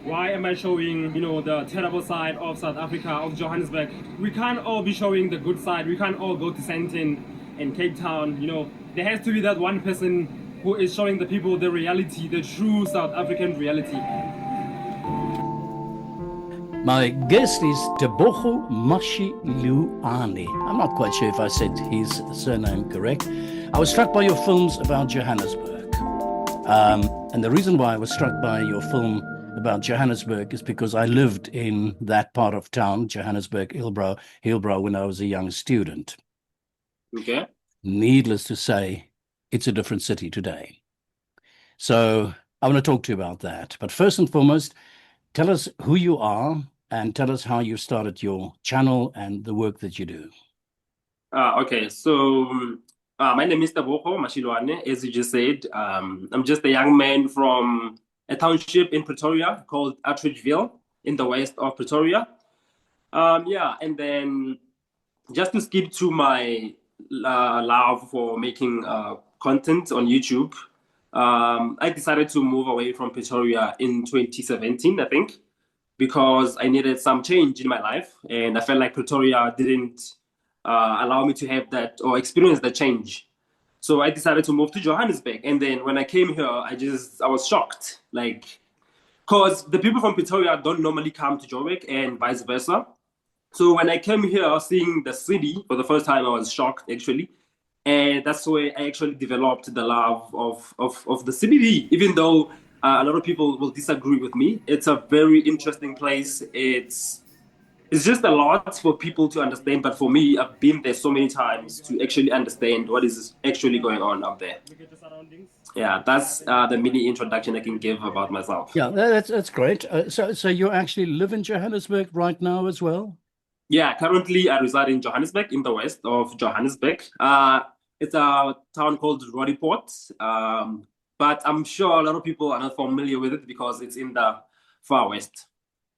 Why am I showing, the terrible side of South Africa, of Johannesburg? We can't all be showing the good side. We can't all go to Sandton and Cape Town. There has to be that one person who is showing the people the reality, the true South African reality. My guest is Tebogo Mashiloani. I'm not quite sure if I said his surname correct. I was struck by your films about Johannesburg. And the reason why I was struck by your film about Johannesburg is because I lived in that part of town, Johannesburg, Hillbrow, when I was a young student. Okay. Needless to say, it's a different city today. So I want to talk to you about that. But first and foremost, tell us who you are and tell us how you started your channel and the work that you do. Okay, so my name is Tebogo Mashiloani, as you just said. I'm just a young man from a township in Pretoria called Attridgeville in the west of Pretoria. Yeah, and then just to skip to my love for making content on YouTube, I decided to move away from Pretoria in 2017, I think, because I needed some change in my life, and I felt like Pretoria didn't allow me to have that or experience the change. So I decided to move to Johannesburg, and then when I came here, I was shocked, like, because the people from Pretoria don't normally come to Joburg and vice versa. So when I came here, seeing the city for the first time, I was shocked actually, and that's where I actually developed the love of the CBD. Even though a lot of people will disagree with me, it's a very interesting place. It's just a lot for people to understand, but for me, I've been there so many times to actually understand what is actually going on up there. Yeah, that's the mini introduction I can give about myself. Yeah, that's great. So you actually live in Johannesburg right now as well? Yeah, currently I reside in Johannesburg, in the west of Johannesburg. It's a town called Roodepoort, but I'm sure a lot of people are not familiar with it because it's in the far west.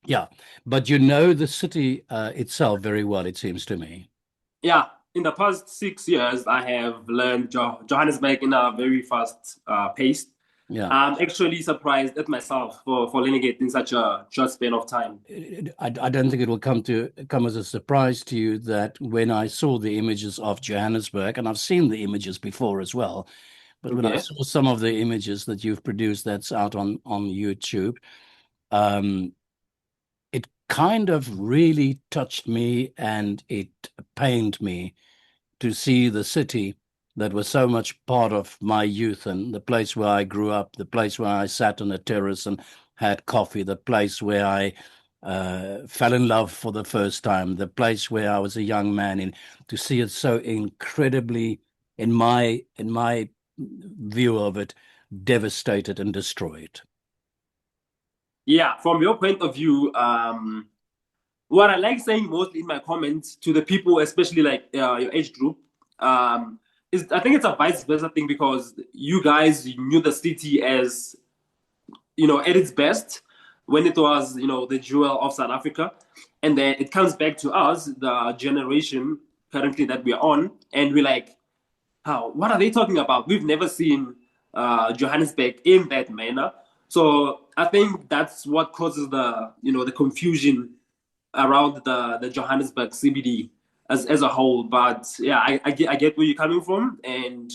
Yeah, but you know the city itself very well, it seems to me. Yeah, in the past 6 years, I have learned Johannesburg in a very fast pace. Yeah. I'm actually surprised at myself for learning it in such a short span of time. I don't think it will come as a surprise to you that when I saw the images of Johannesburg, and I've seen the images before as well, but when I Okay. saw some of the images that you've produced that's out on YouTube, um, it kind of really touched me and it pained me to see the city that was so much part of my youth and the place where I grew up, the place where I sat on a terrace and had coffee, the place where I fell in love for the first time, the place where I was a young man, and to see it so incredibly, in my view of it, devastated and destroyed. Yeah, from your point of view, what I like saying mostly in my comments to the people, especially like your age group, is I think it's a vice versa thing because you guys knew the city as at its best when it was the jewel of South Africa, and then it comes back to us, the generation currently that we're on, and we're like, how? What are they talking about? We've never seen Johannesburg in that manner. So I think that's what causes the confusion around the Johannesburg CBD as a whole. But yeah, I get where you're coming from, and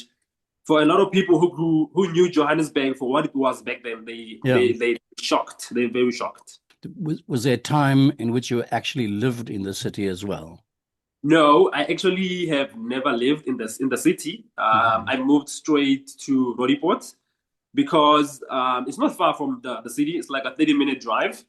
for a lot of people who knew Johannesburg for what it was back then, they Yeah. they they shocked. They're very shocked. Was there a time in which you actually lived in the city as well? No, I actually have never lived in the city. Mhm. I moved straight to Roodepoort because it's not far from the city. It's like a 30-minute drive.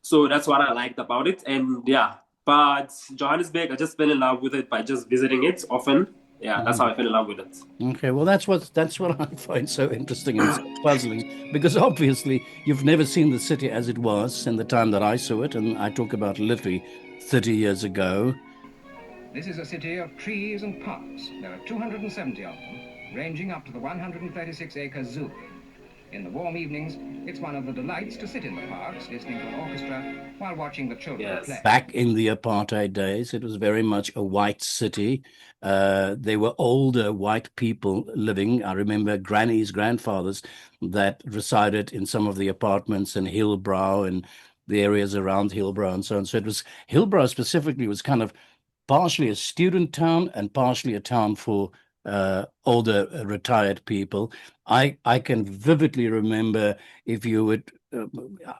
So that's what I liked about it. And yeah, but Johannesburg, I just fell in love with it by just visiting it often. Yeah, that's how Mhm. I fell in love with it. Okay, well, that's what I find so interesting and so puzzling, because obviously you've never seen the city as it was in the time that I saw it, and I talk about literally 30 years ago. This is a city of trees and parks. There are 270 of them, ranging up to the 136-acre zoo. In the warm evenings, it's one of the delights to sit in the parks listening to an orchestra while watching the children Yes. play. Back in the apartheid days, it was very much a white city. There were older white people living. I remember grannies, grandfathers that resided in some of the apartments in Hillbrow and the areas around Hillbrow and so on. So it was Hillbrow specifically was kind of partially a student town and partially a town for older retired people. I can vividly remember if you would,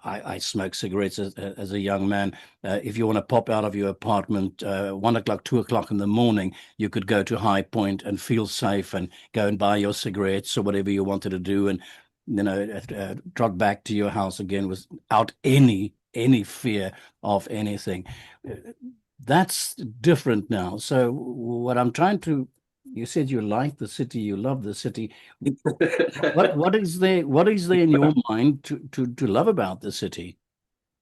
I smoked cigarettes as a young man. If you want to pop out of your apartment 1 o'clock, 2 o'clock in the morning, you could go to High Point and feel safe and go and buy your cigarettes or whatever you wanted to do, and trot back to your house again without any fear of anything. That's different now. So what I'm trying to, you said you like the city, you love the city. What is there in your mind to love about the city?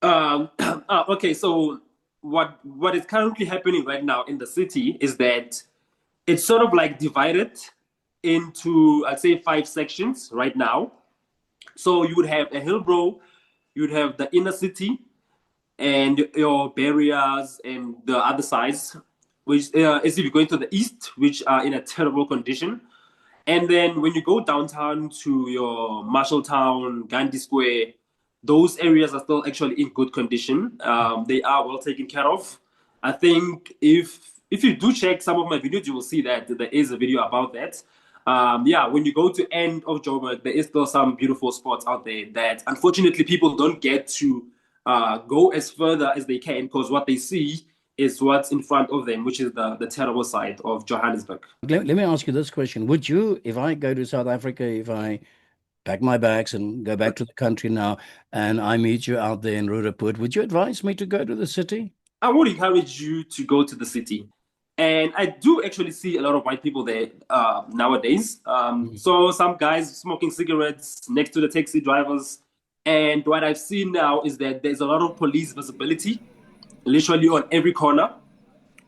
Okay, so what is currently happening right now in the city is that it's sort of like divided into, I'd say, 5 sections right now. So you would have a Hillbrow, you would have the inner city, and your barriers and the other sides, which is if you're going to the east, which are in a terrible condition. And then when you go downtown to your Marshalltown, Gandhi Square, those areas are still actually in good condition. They are well taken care of. I think if you do check some of my videos, you will see that there is a video about that. Yeah, when you go to end of Joburg, there is still some beautiful spots out there that unfortunately people don't get to go as further as they can, because what they see is what's in front of them, which is the terrible side of Johannesburg. Let me ask you this question. Would you, if I go to South Africa, if I pack my bags and go back to the country now, and I meet you out there in Ruraput, would you advise me to go to the city? I would encourage you to go to the city. And I do actually see a lot of white people there nowadays. So some guys smoking cigarettes next to the taxi drivers. And what I've seen now is that there's a lot of police visibility, literally on every corner.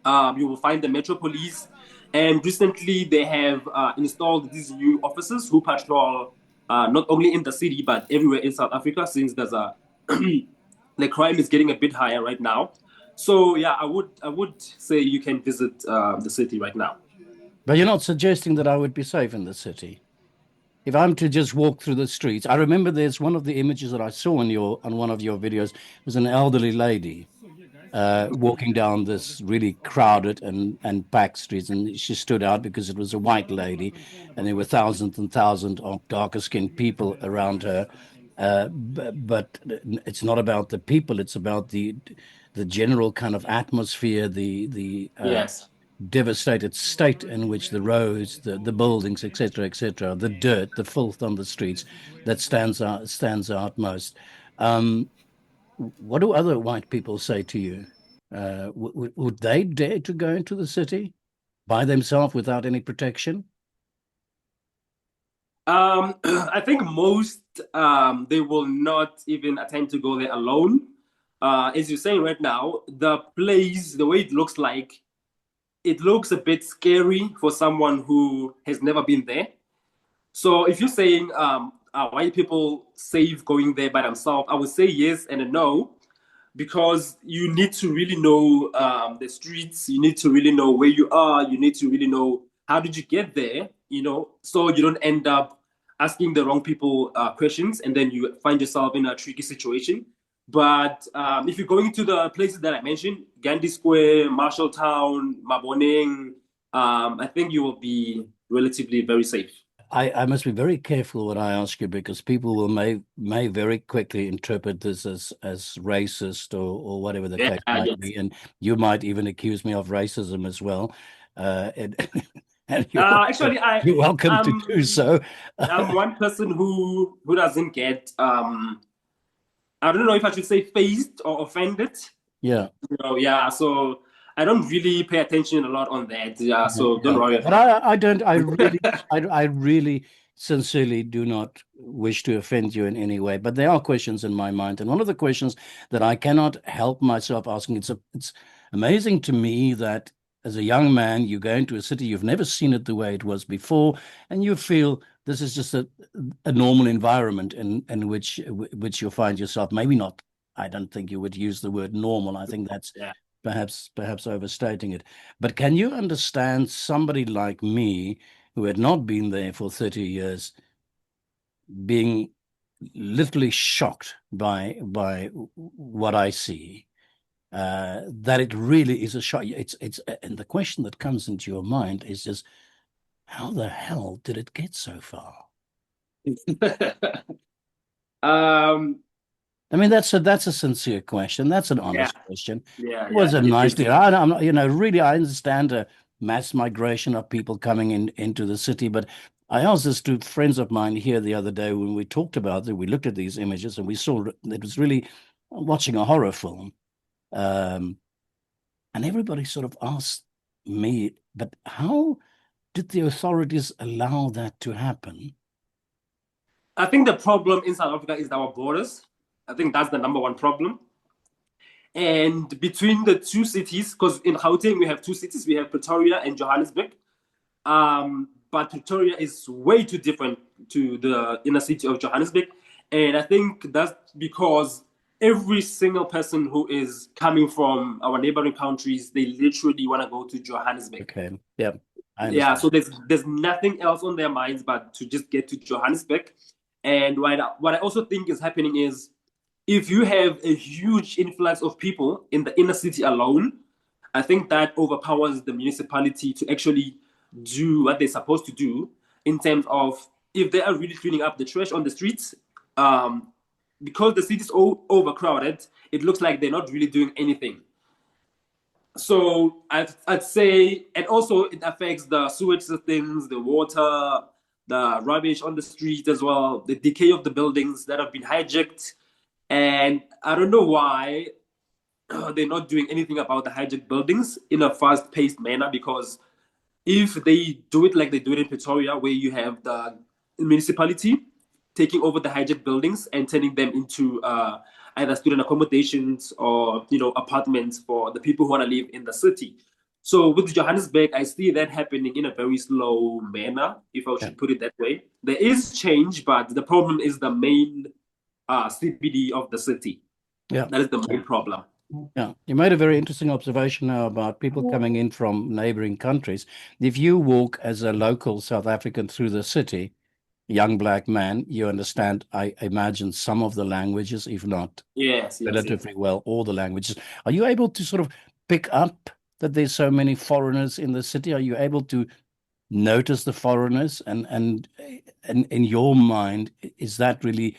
You will find the Metro Police. And recently they have installed these new officers who patrol not only in the city, but everywhere in South Africa, since there's the crime is getting a bit higher right now. So yeah, I would say you can visit the city right now. But you're not suggesting that I would be safe in the city. If I'm to just walk through the streets, I remember there's one of the images that I saw on one of your videos was an elderly lady walking down this really crowded and packed streets, and she stood out because it was a white lady, and there were thousands and thousands of darker skinned people around her. But it's not about the people; it's about the general kind of atmosphere, the Yes. devastated state in which the roads, the buildings, etc., the dirt, the filth on the streets that stands out most. What do other white people say to you? Would they dare to go into the city by themselves without any protection? I think most they will not even attempt to go there alone. As you're saying right now, the place, the way it looks like, it looks a bit scary for someone who has never been there. So if you're saying are white people safe going there by themselves, I would say yes and a no, because you need to really know the streets. You need to really know where you are. You need to really know how did you get there, so you don't end up asking the wrong people questions and then you find yourself in a tricky situation. But if you're going to the places that I mentioned, Gandhi Square, Marshalltown, Maboneng, I think you will be relatively very safe. I must be very careful what I ask you, because people may very quickly interpret this as racist or whatever the case might yes. be, and you might even accuse me of racism as well. And Actually, you're welcome to do so. I'm one person who doesn't get I don't know if I should say phased or offended. Yeah. Yeah. So I don't really pay attention a lot on that. Yeah. So don't worry But about it. I don't. I really, I really sincerely do not wish to offend you in any way. But there are questions in my mind, and one of the questions that I cannot help myself asking, it's amazing to me that as a young man, you go into a city, you've never seen it the way it was before, and you feel this is just a normal environment in which you find yourself. Maybe not. I don't think you would use the word normal. I think that's perhaps overstating it. But can you understand somebody like me who had not been there for 30 years being literally shocked by what I see? That it really is a shock. And the question that comes into your mind is just, how the hell did it get so far? I mean, that's a sincere question. That's an honest question. Yeah, it was a it nice is. thing. I'm not, really, I understand a mass migration of people coming into the city, but I asked this to friends of mine here the other day when we talked about it. We looked at these images and we saw it was really watching a horror film. And everybody sort of asked me, but how did the authorities allow that to happen? I think the problem in South Africa is our borders. I think that's the number one problem. And between the two cities, because in Gauteng we have two cities, we have Pretoria and Johannesburg. But Pretoria is way too different to the inner city of Johannesburg. And I think that's because every single person who is coming from our neighboring countries, they literally want to go to Johannesburg. Okay. Yeah. Yeah. So there's nothing else on their minds but to just get to Johannesburg. And what I also think is happening is, if you have a huge influx of people in the inner city alone, I think that overpowers the municipality to actually do what they're supposed to do in terms of, if they are really cleaning up the trash on the streets. Because the city is overcrowded, it looks like they're not really doing anything. So I'd say, and also it affects the sewage systems, the water, the rubbish on the street as well, the decay of the buildings that have been hijacked. And I don't know why they're not doing anything about the hijacked buildings in a fast-paced manner, because if they do it like they do it in Pretoria, where you have the municipality taking over the hijacked buildings and turning them into either student accommodations or apartments for the people who want to live in the city. So with Johannesburg, I see that happening in a very slow manner, if I should put it that way. There is change, but the problem is the main CBD of the city. Yeah, that is the main problem. Yeah, you made a very interesting observation now about people coming in from neighboring countries. If you walk as a local South African through the city, young black man, you understand, I imagine, some of the languages, if not relatively well, all the languages. Are you able to sort of pick up that there's so many foreigners in the city? Are you able to notice the foreigners? And in your mind, is that really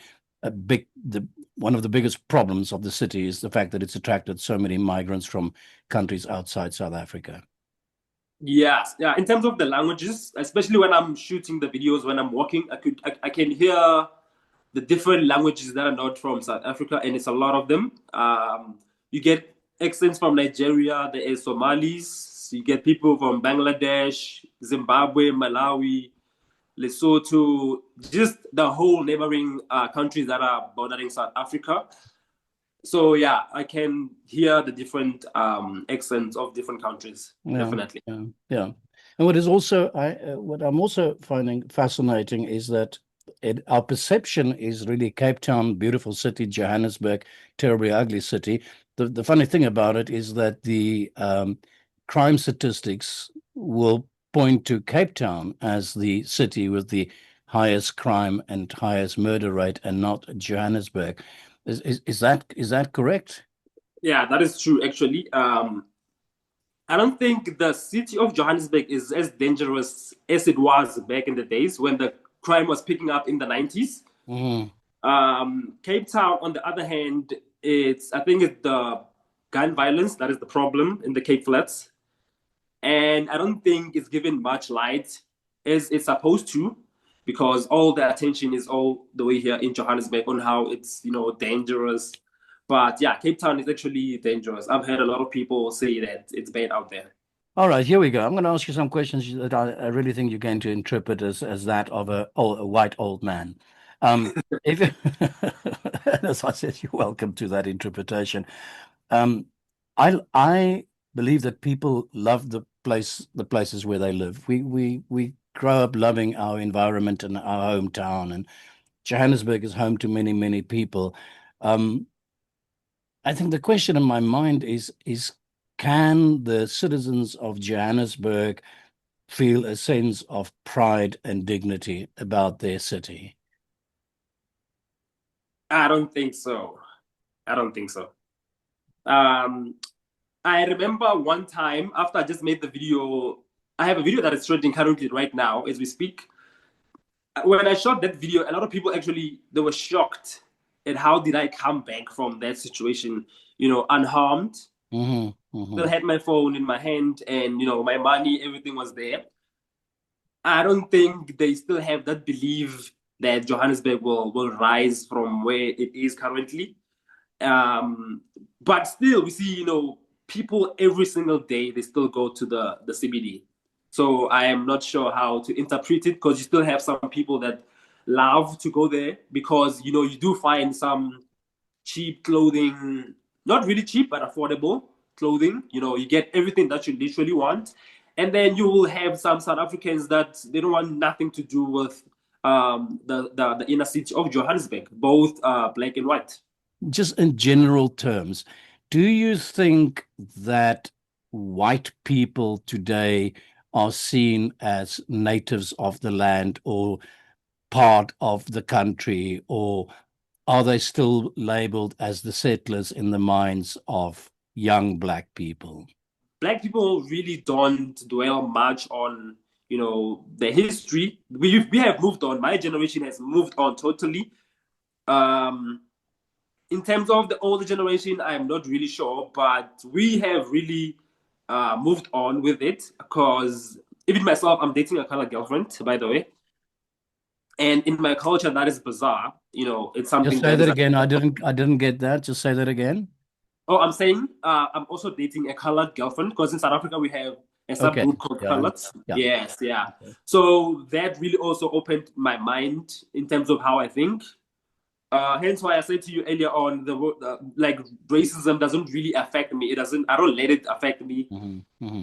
one of the biggest problems of the city, is the fact that it's attracted so many migrants from countries outside South Africa? Yes, yeah. In terms of the languages, especially when I'm shooting the videos, when I'm walking, I can hear the different languages that are not from South Africa, and it's a lot of them. You get accents from Nigeria, there is Somalis, you get people from Bangladesh, Zimbabwe, Malawi, Lesotho, just the whole neighboring countries that are bordering South Africa. So yeah, I can hear the different accents of different countries. Definitely. Yeah. And what I'm also finding fascinating is that our perception is really Cape Town, beautiful city, Johannesburg, terribly ugly city. The funny thing about it is that the crime statistics will point to Cape Town as the city with the highest crime and highest murder rate, and not Johannesburg. Is that correct? Yeah, that is true, actually. I don't think the city of Johannesburg is as dangerous as it was back in the days when the crime was picking up in the 90s. Cape Town, on the other hand, I think it's the gun violence that is the problem in the Cape Flats. And I don't think it's given much light as it's supposed to, because all the attention is all the way here in Johannesburg on how it's, dangerous. But yeah, Cape Town is actually dangerous. I've heard a lot of people say that it's bad out there. All right, here we go. I'm going to ask you some questions that I really think you're going to interpret as that of a white old man. As I said, you're welcome to that interpretation. I believe that people love the places where they live. We grow up loving our environment and our hometown, and Johannesburg is home to many, many people. I think the question in my mind is can the citizens of Johannesburg feel a sense of pride and dignity about their city? I don't think so. I don't think so. Um, I remember one time after I just made the video, I have a video that is trending currently right now as we speak. When I shot that video, a lot of people actually they were shocked at how did I come back from that situation, unharmed. Still had my phone in my hand and my money, everything was there. I don't think they still have that belief that Johannesburg will rise from where it is currently. But still, we see, people every single day, they still go to the CBD. So I am not sure how to interpret it because you still have some people that love to go there because, you do find some cheap clothing, not really cheap, but affordable clothing. You get everything that you literally want. And then you will have some South Africans that they don't want nothing to do with the inner city of Johannesburg, both black and white. Just in general terms, do you think that white people today are seen as natives of the land or part of the country, or are they still labeled as the settlers in the minds of young black people? Black people really don't dwell much on, the history. We have moved on. My generation has moved on totally. In terms of the older generation, I'm not really sure, but we have really moved on with it because even myself, I'm dating a colored girlfriend, by the way. And in my culture, that is bizarre. It's something Just say that that is. again. I didn't get that. Just say that again. Oh, I'm saying I'm also dating a colored girlfriend because in South Africa we have a Okay. subgroup called Yeah. coloureds. Yeah. Yes, yeah. Okay. So that really also opened my mind in terms of how I think. Hence why I said to you earlier on, like racism doesn't really affect me. It doesn't. I don't let it affect me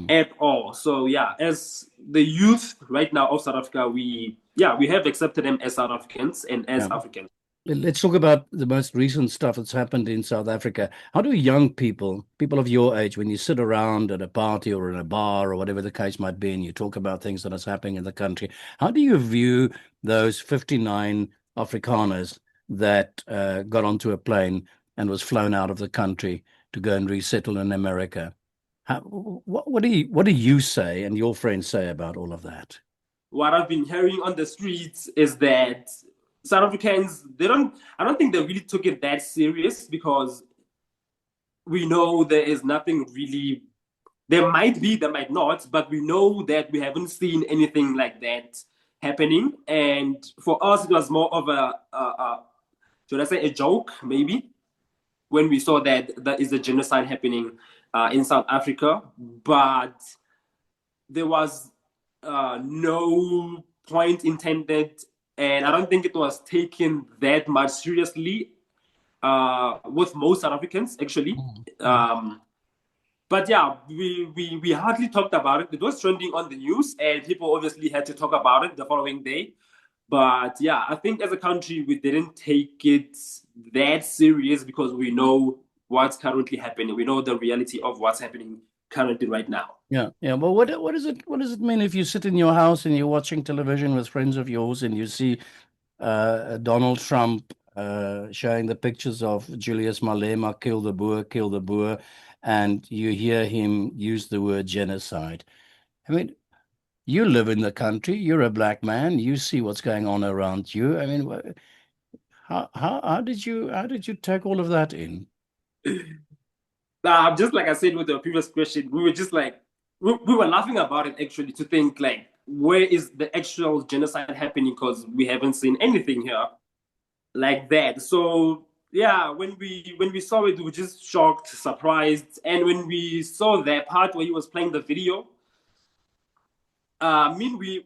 at all. So yeah, as the youth right now of South Africa, we have accepted them as South Africans and as Yeah. Africans. Let's talk about the most recent stuff that's happened in South Africa. How do young people of your age, when you sit around at a party or in a bar or whatever the case might be, and you talk about things that are happening in the country, how do you view those 59 Afrikaners that got onto a plane and was flown out of the country to go and resettle in America? What do you say and your friends say about all of that? What I've been hearing on the streets is that South Africans, I don't think they really took it that serious because we know there is nothing really, there might be, there might not, but we know that we haven't seen anything like that happening. And for us, it was more of should I say, a joke, maybe, when we saw that that is a genocide happening in South Africa. But there was no point intended, and I don't think it was taken that much seriously with most South Africans, actually. But yeah, we hardly talked about it. It was trending on the news, and people obviously had to talk about it the following day. But yeah, I think as a country, we didn't take it that serious because we know what's currently happening. We know the reality of what's happening currently right now. Yeah, yeah. Well, what does it mean if you sit in your house and you're watching television with friends of yours and you see Donald Trump showing the pictures of Julius Malema, kill the Boer, and you hear him use the word genocide? I mean, you live in the country, you're a black man, you see what's going on around you. I mean, how did you take all of that in? Just like I said with the previous question, we were just like we were laughing about it actually to think like where is the actual genocide happening because we haven't seen anything here like that. So yeah, when we saw it, we were just shocked, surprised, and when we saw that part where he was playing the video, I mean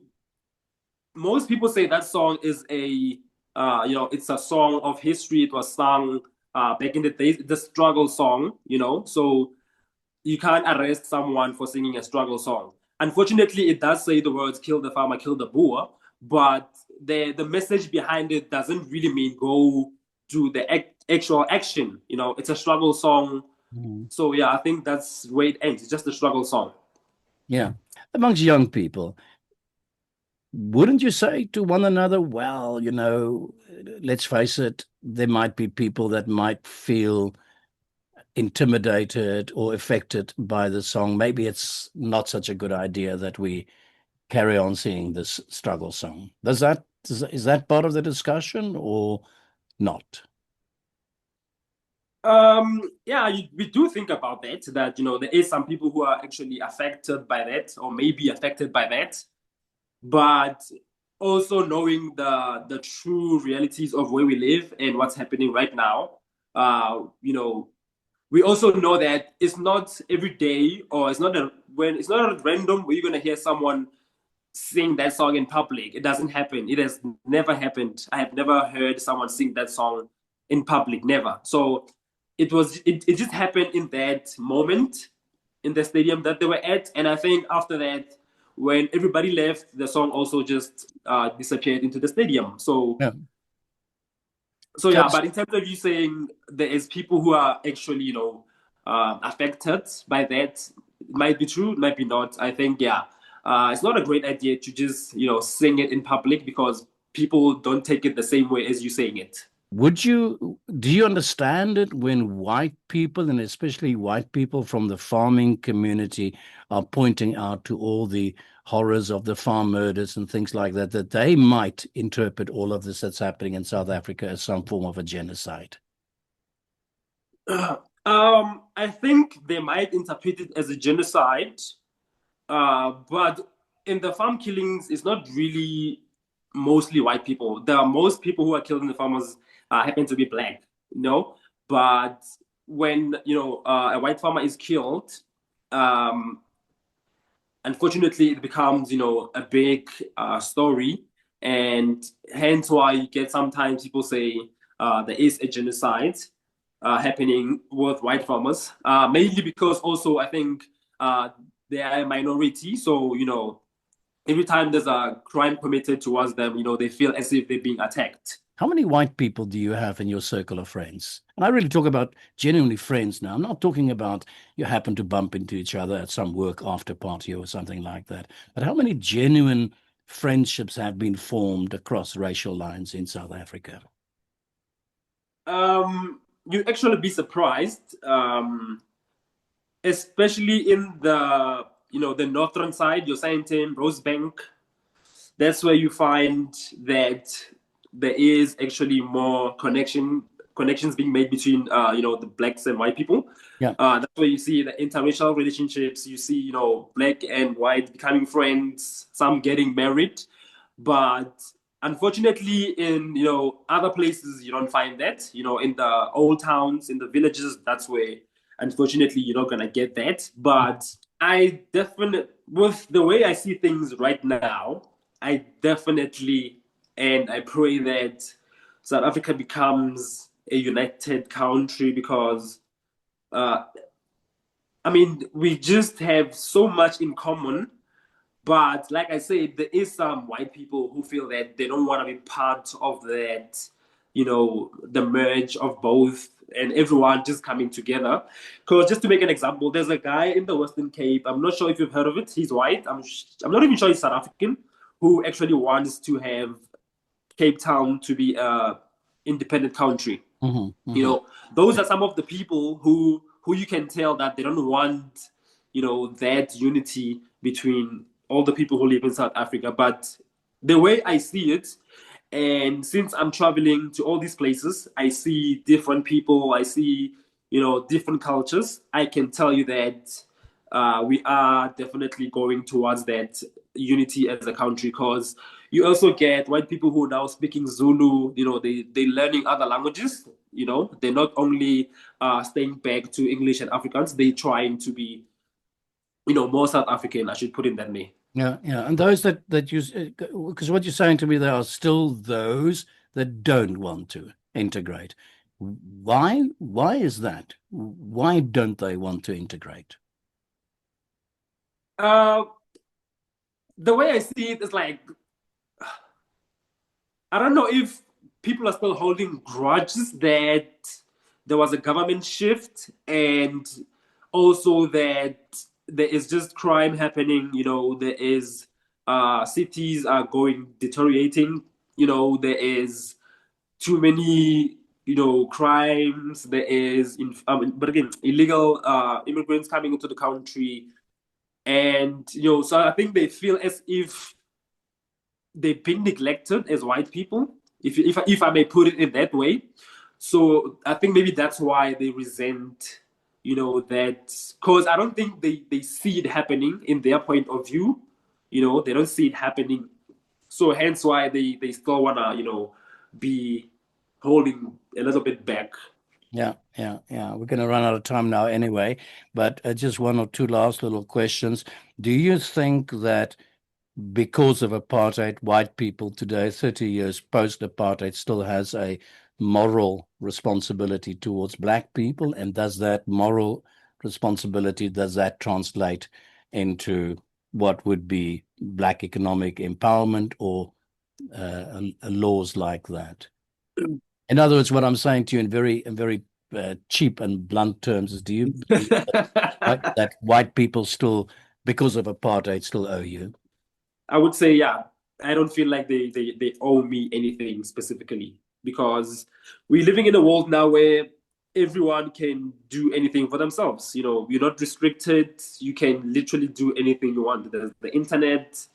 most people say that song is it's a song of history. It was sung back in the days, the struggle song, so you can't arrest someone for singing a struggle song. unfortunately, it does say the words "kill the farmer, kill the Boer," but the message behind it doesn't really mean go to the actual action. You know, it's a struggle song. So yeah, I think that's where it ends. It's just a struggle song. Yeah. Amongst young people, wouldn't you say to one another, well, you know, let's face it, there might be people that might feel intimidated or affected by the song. Maybe it's not such a good idea that we carry on singing this struggle song. Is that part of the discussion or not? Yeah, we do think about that, you know, there is some people who are actually affected by that or maybe affected by that. But also knowing the true realities of where we live and what's happening right now, you know, we also know that it's not every day or it's not a random where you're gonna hear someone sing that song in public. It doesn't happen. It has never happened. I have never heard someone sing that song in public, never. So it just happened in that moment in the stadium that they were at. And I think after that, when everybody left, the song also just disappeared into the stadium. So Yeah. so yeah, but in terms of you saying there is people who are actually, you know, affected by that, it might be true, it might be not. I think, yeah, it's not a great idea to just, you know, sing it in public because people don't take it the same way as you saying it. Do you understand it when white people, and especially white people from the farming community, are pointing out to all the horrors of the farm murders and things like that, that they might interpret all of this that's happening in South Africa as some form of a genocide? I think they might interpret it as a genocide, but in the farm killings, it's not really mostly white people. The most people who are killed in the farmers happen to be black, you know. But when you know a white farmer is killed, um, unfortunately, it becomes, you know, a big story, and hence why you get sometimes people say there is a genocide happening with white farmers, mainly because also I think they are a minority, so you know every time there's a crime committed towards them, you know, they feel as if they're being attacked. How many white people do you have in your circle of friends? And I really talk about genuinely friends now. I'm not talking about you happen to bump into each other at some work after party or something like that. But how many genuine friendships have been formed across racial lines in South Africa? You actually be surprised, especially in the, you know, the northern side, your Sandton, Rosebank. That's where you find that there is actually more connections being made between you know, the blacks and white people. Yeah. That's where you see the interracial relationships. You see, you know, black and white becoming friends, some getting married. But unfortunately, in, you know, other places you don't find that. You know, in the old towns, in the villages, that's where unfortunately you're not gonna get that. But I definitely, with the way I see things right now, I definitely, and I pray that South Africa becomes a united country because, uh, I mean, we just have so much in common. But like I said, there is some white people who feel that they don't want to be part of that, you know, the merge of both and everyone just coming together. Because just to make an example, there's a guy in the Western Cape. I'm not sure if you've heard of it. He's white. I'm not even sure he's South African, who actually wants to have Cape Town to be a independent country. You know, those are some of the people who you can tell that they don't want, you know, that unity between all the people who live in South Africa. But the way I see it, and since I'm traveling to all these places, I see different people, I see, you know, different cultures. I can tell you that we are definitely going towards that unity as a country, because you also get white people who are now speaking Zulu. You know, they're learning other languages. You know, they're not only staying back to English and Afrikaans, they're trying to be, you know, more South African, I should put it that way. Yeah, yeah. And those that use, because what you're saying to me, there are still those that don't want to integrate. Why? Why is that? Why don't they want to integrate? Uh, the way I see it is like, I don't know if people are still holding grudges that there was a government shift, and also that there is just crime happening. There is cities are going deteriorating. There is too many crimes. There is but again, illegal immigrants coming into the country, and so I think they feel as if they've been neglected as white people, if I may put it in that way. So I think maybe that's why they resent, that, because I don't think they see it happening in their point of view. They don't see it happening. So hence why they still wanna, be holding a little bit back. Yeah. We're going to run out of time now anyway, but just one or two last little questions. Do you think that because of apartheid, white people today, 30 years post-apartheid, still has a moral responsibility towards black people? And does that moral responsibility, does that translate into what would be black economic empowerment or laws like that? In other words, what I'm saying to you in very cheap and blunt terms is, do you believe that white people still, because of apartheid, still owe you? I would say, yeah. I don't feel like they owe me anything specifically, because we're living in a world now where everyone can do anything for themselves. You're not restricted. You can literally do anything you want. There's the internet.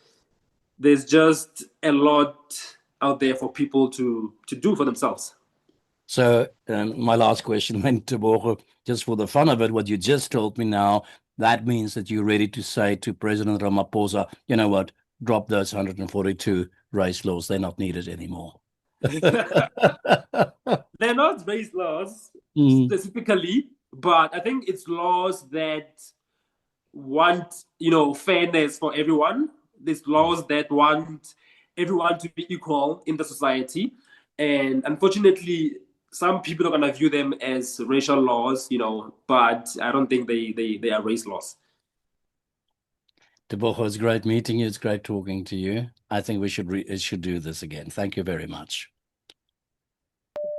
There's just a lot out there for people to do for themselves. So my last question went to Tebogo, just for the fun of it, what you just told me now, that means that you're ready to say to President Ramaphosa, you know what, drop those 142 race laws. They're not needed anymore. They're not race laws specifically, but I think it's laws that want, fairness for everyone. There's laws that want everyone to be equal in the society. And unfortunately, some people are going to view them as racial laws, but I don't think they are race laws. Tebogo, it's great meeting you. It's great talking to you. I think we should do this again. Thank you very much.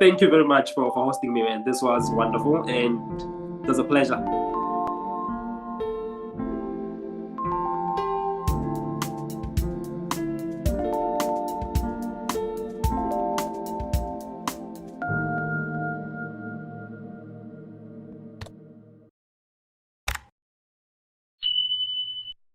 Thank you very much for hosting me, man. This was wonderful, and it was a pleasure.